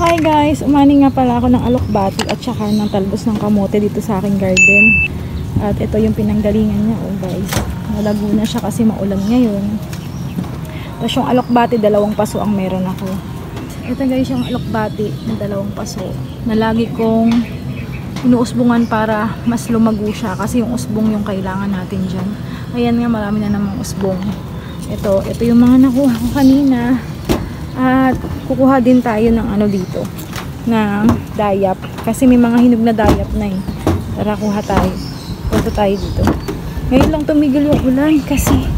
Hi guys, umani nga pala ako ng alokbati at saka ng talbos ng kamote dito sa aking garden. At ito yung pinanggalingan niya, oh guys. Nalago na siya kasi maulan ngayon. Tapos yung alokbati, 2 paso ang meron ako. Ito guys yung alokbati ng 2 paso na lagi kong inuusbungan para mas lumago siya kasi yung usbong yung kailangan natin dyan. Ayan nga, marami na namang usbong. Ito yung mga nakuha ko kanina. At kukuha din tayo ng ano dito, ng dayap. Kasi may mga hinog na dayap na eh. Tara, kuha tayo. Punta tayo dito. Ngayon lang tumigil yung ulan kasi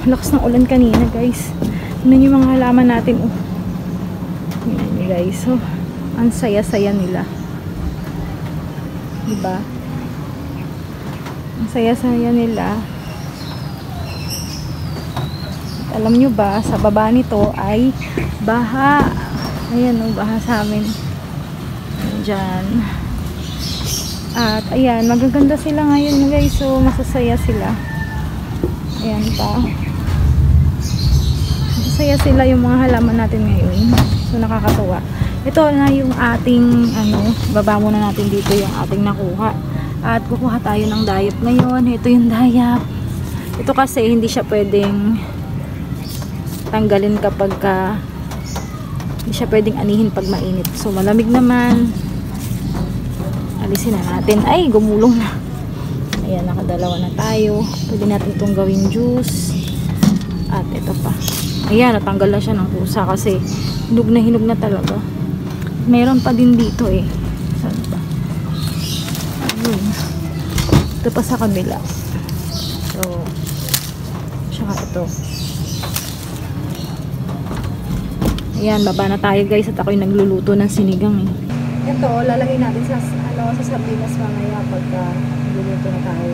lakas ng ulan kanina guys. Tignan yung mga halaman natin. Oh. Yan guys. So, ang saya-saya nila. Diba? Ang saya-saya nila. Alam nyo ba, sa baba nito ay baha. Ayan o, baha sa amin. Diyan. At ayan, magaganda sila ngayon guys. So, masasaya sila. Ayan pa. Masasaya sila yung mga halaman natin ngayon. So, nakakatuwa. Ito na yung ating, baba muna natin dito yung ating nakuha. At kukuha tayo ng dayap ngayon. Ito yung dayap. Ito kasi hindi siya pwedeng tanggalin kapag hindi siya pwedeng anihin pag mainit. So malamig naman, alisin na natin. Ay, gumulong na. Ayan, nakadalawa na tayo. Pwede natin itong gawing juice. At ito pa. Ayan, natanggal na siya ng pusa kasi hinog na talaga. Meron pa din dito eh. Saan ba? Ayun. Ito pa sa kabila. So saka ito. Ayan, baba na tayo guys at ako'y nagluluto ng sinigang eh. Ito, lalagay natin sa sardinas mamaya pagka nagluluto na tayo.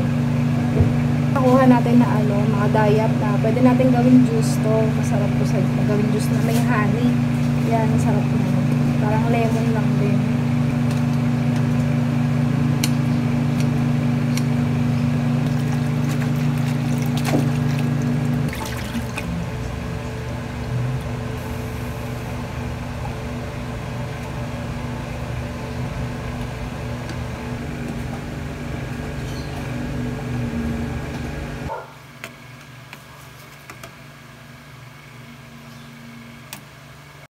Nakuha natin na mga dayap na pwede natin gawing juice to. Masarap po sa gawing juice na may honey. Yan, masarap na. Parang lemon lang din.